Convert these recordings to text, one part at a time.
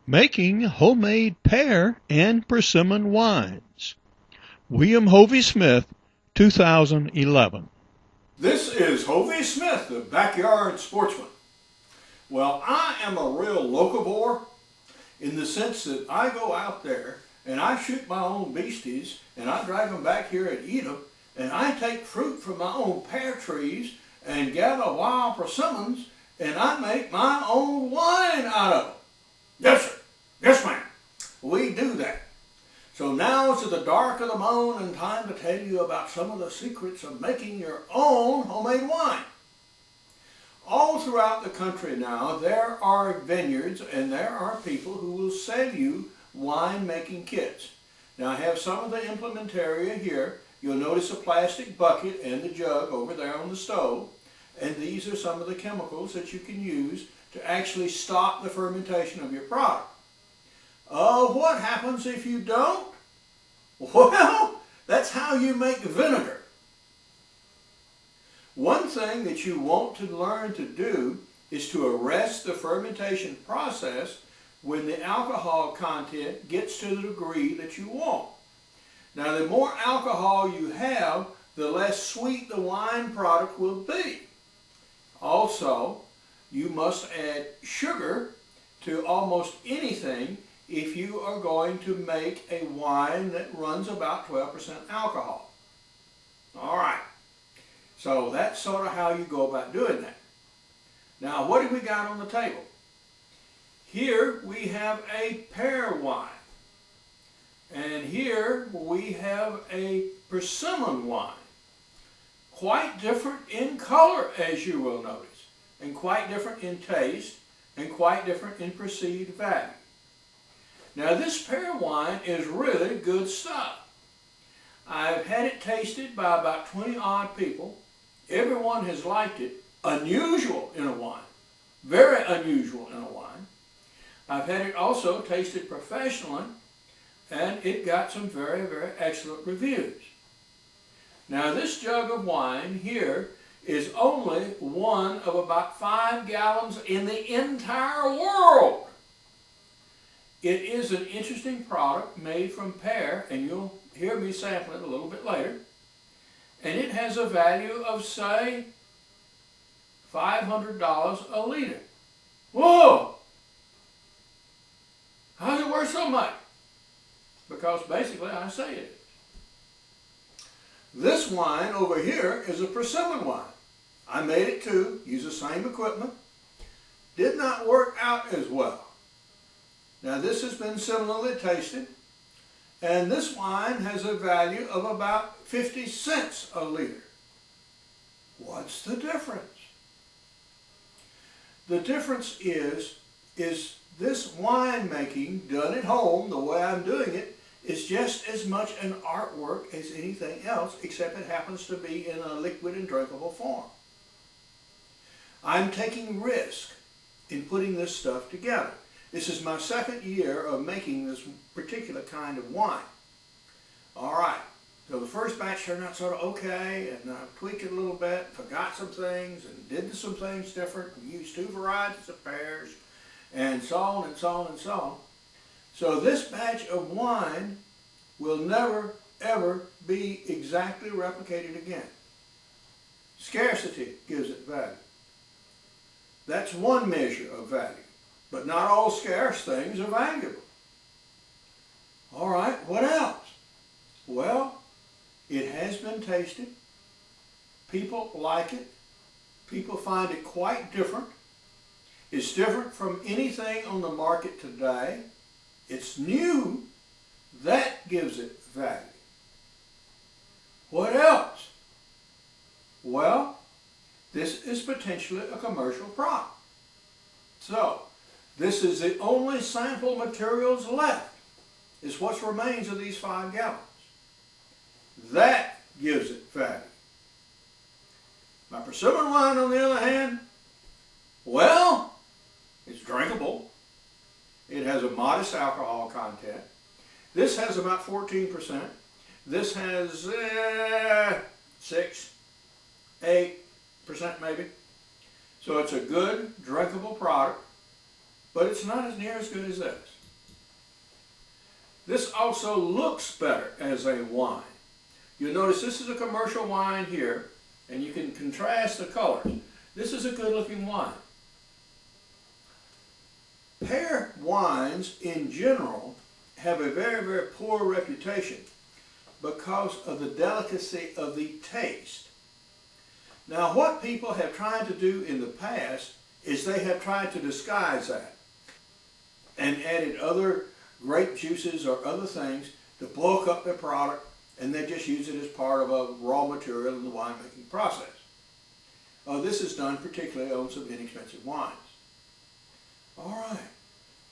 making homemade pear and persimmon wines. William Hovey Smith, 2011. This is Hovey Smith, the Backyard Sportsman. Well, I am a real locavore in the sense that I go out there and I shoot my own beasties and I drag them back here and eat them, and I take fruit from my own pear trees and gather wild persimmons and I make my own wine out of them. Yes, sir. Yes, ma'am. We do that. So now it's at the dark of the moon and time to tell you about some of the secrets of making your own homemade wine. All throughout the country now, there are vineyards and there are people who will sell you wine making kits. Now I have some of the implementaria here. You'll notice a plastic bucket and the jug over there on the stove. And these are some of the chemicals that you can use to actually stop the fermentation of your product. What happens if you don't? Well, that's how you make vinegar. One thing that you want to learn to do is to arrest the fermentation process when the alcohol content gets to the degree that you want. Now, the more alcohol you have, the less sweet the wine product will be. Also, you must add sugar to almost anything if you are going to make a wine that runs about 12% alcohol. All right. So that's sort of how you go about doing that. Now, what have we got on the table? Here we have a pear wine. And here we have a persimmon wine. Quite different in color, as you will notice, and quite different in taste, and quite different in perceived value. Now, this pear wine is really good stuff. I've had it tasted by about 20 odd people. Everyone has liked it. Unusual in a wine. Very unusual in a wine. I've had it also tasted professionally, and it got some very, very excellent reviews. Now, this jug of wine here is only one of about 5 gallons in the entire world. It is an interesting product made from pear, and you'll hear me sample it a little bit later. And it has a value of, say, $500 a liter. Whoa! How's it worth so much? Because basically I say it is. This wine over here is a persimmon wine. I made it too, used the same equipment. Did not work out as well. Now this has been similarly tasted, and this wine has a value of about 50 cents a liter. What's the difference? The difference is this wine making done at home, the way I'm doing it, is just as much an artwork as anything else, except it happens to be in a liquid and drinkable form. I'm taking risk in putting this stuff together. This is my second year of making this particular kind of wine. All right, so the first batch turned out sort of okay, and I tweaked it a little bit, forgot some things, and did some things different, and used 2 varieties of pears, and so on and so on and so on. So this batch of wine will never, ever be exactly replicated again. Scarcity gives it value. That's one measure of value. But not all scarce things are valuable. All right, what else? Well, it has been tasted. People like it. People find it quite different. It's different from anything on the market today. It's new. That gives it value. What else? Well, this is potentially a commercial product. So, this is the only sample materials left. It's what remains of these 5 gallons. That gives it value. My persimmon wine, on the other hand, well, it's drinkable. It has a modest alcohol content. This has about 14%. This has 6, 8% maybe. So it's a good, drinkable product, but it's not as near as good as this. This also looks better as a wine. You'll notice this is a commercial wine here, and you can contrast the colors. This is a good looking wine. Pear wines in general have a very, very poor reputation because of the delicacy of the taste. Now, what people have tried to do in the past is they have tried to disguise that and added other grape juices or other things to bulk up their product, and they just use it as part of a raw material in the winemaking process. This is done particularly on some inexpensive wines. All right,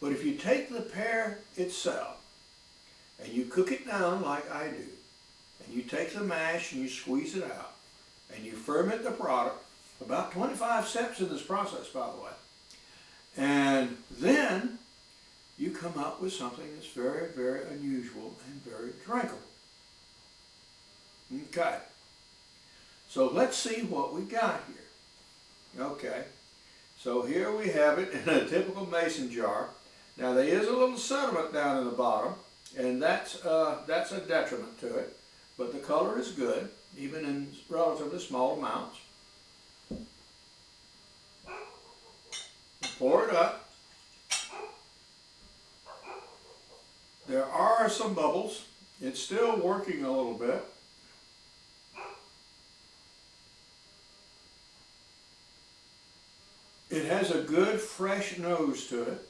but if you take the pear itself and you cook it down like I do, and you take the mash and you squeeze it out, and you ferment the product, about 25 steps in this process, by the way, and then you come up with something that's very, very unusual and very drinkable. Okay, so let's see what we got here. Okay, so here we have it in a typical mason jar. Now there is a little sediment down in the bottom, and that's a detriment to it, but the color is good, even in relatively small amounts. Pour it up. There are some bubbles. It's still working a little bit. It has a good fresh nose to it.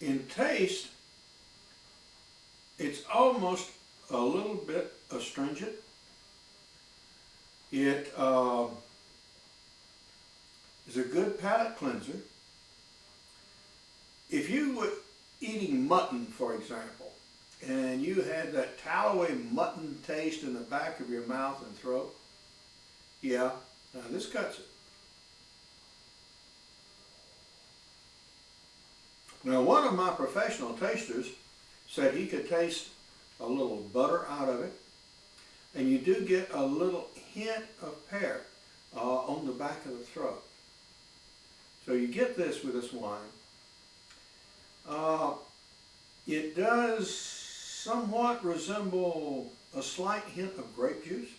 In taste, it's almost a little bit astringent. It is a good palate cleanser. If you were eating mutton, for example, and you had that tallowy mutton taste in the back of your mouth and throat, yeah, now this cuts it. Now, one of my professional tasters said he could taste a little butter out of it, and you do get a little hint of pear on the back of the throat. So you get this with this wine. It does somewhat resemble a slight hint of grape juice,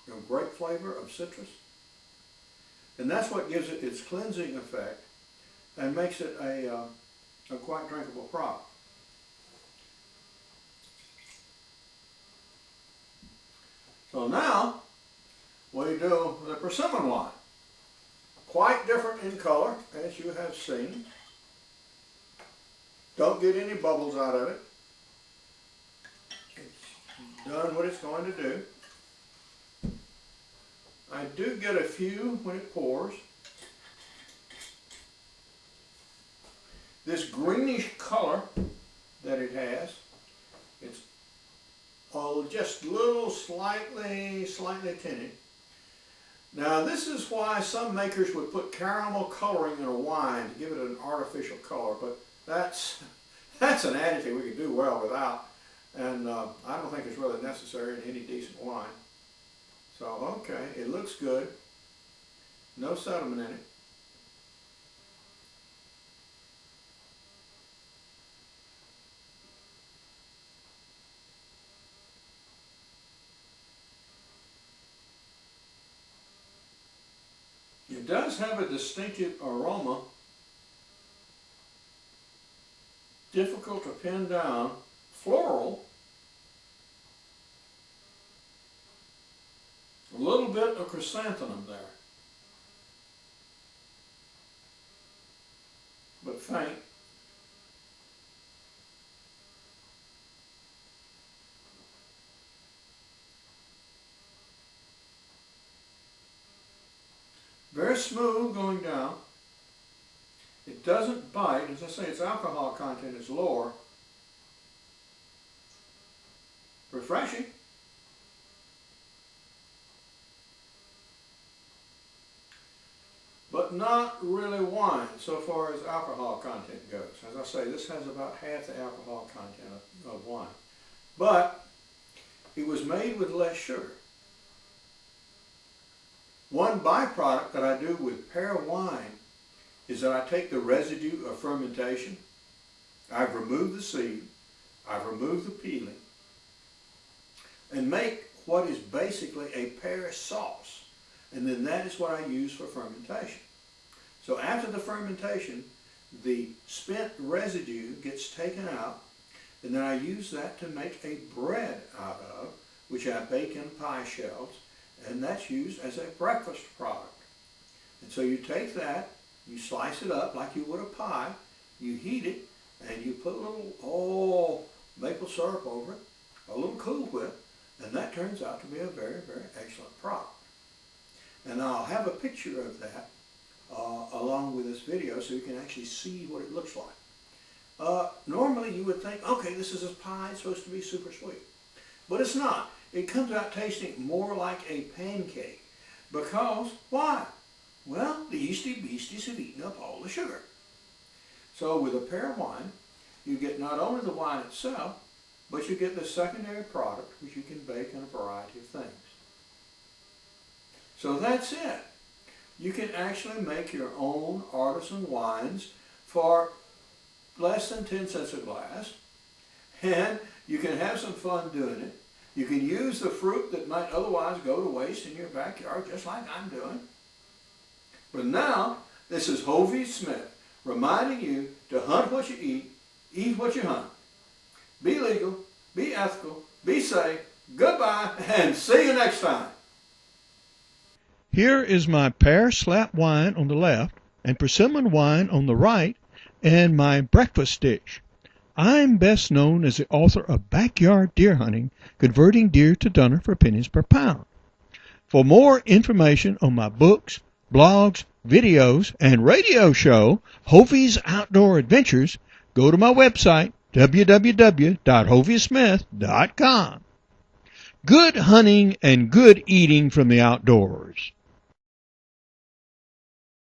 of grape flavor, of citrus. And that's what gives it its cleansing effect and makes it a quite drinkable product. So now we do the Persimmon wine. Quite different in color, as you have seen. Don't get any bubbles out of it. It's done what it's going to do. I do get a few when it pours. This greenish color that it has, it's just a little slightly tinted. Now this is why some makers would put caramel coloring in a wine to give it an artificial color, but that's an additive we could do well without, and I don't think it's really necessary in any decent wine. So okay, it looks good. No sediment in it. It does have a distinctive aroma, difficult to pin down, floral, a little bit of chrysanthemum there, but faint. Very smooth going down. It doesn't bite. As I say, its alcohol content is lower. Refreshing. but not really wine so far as alcohol content goes. As I say, this has about half the alcohol content of wine. But it was made with less sugar. One byproduct that I do with pear wine is that I take the residue of fermentation, I've removed the seed, I've removed the peeling, and make what is basically a pear sauce. And then that is what I use for fermentation. So after the fermentation, the spent residue gets taken out, and then I use that to make a bread out of, which I bake in pie shells, and that's used as a breakfast product. And so you take that, you slice it up like you would a pie, you heat it, and you put a little maple syrup over it, a little Cool Whip, and that turns out to be a very, very excellent product. And I'll have a picture of that along with this video so you can actually see what it looks like. Normally you would think, okay, this is a pie, it's supposed to be super sweet. But it's not. It comes out tasting more like a pancake. Because, why? Well, the yeasty beasties have eaten up all the sugar. So with a pear wine, you get not only the wine itself, but you get the secondary product, which you can bake in a variety of things. So that's it. You can actually make your own artisan wines for less than 10 cents a glass, and you can have some fun doing it. You can use the fruit that might otherwise go to waste in your backyard, just like I'm doing. But now, this is Hovey Smith reminding you to hunt what you eat what you hunt. Be legal, be ethical, be safe, goodbye, and see you next time. Here is my Pear Slap wine on the left and Persimmon wine on the right, and my breakfast dish. I'm best known as the author of Backyard Deer Hunting, Converting Deer to Dinner for Pennies Per Pound. For more information on my books, blogs, videos, and radio show, Hovey's Outdoor Adventures, go to my website, www.hoveysmith.com. Good hunting and good eating from the outdoors.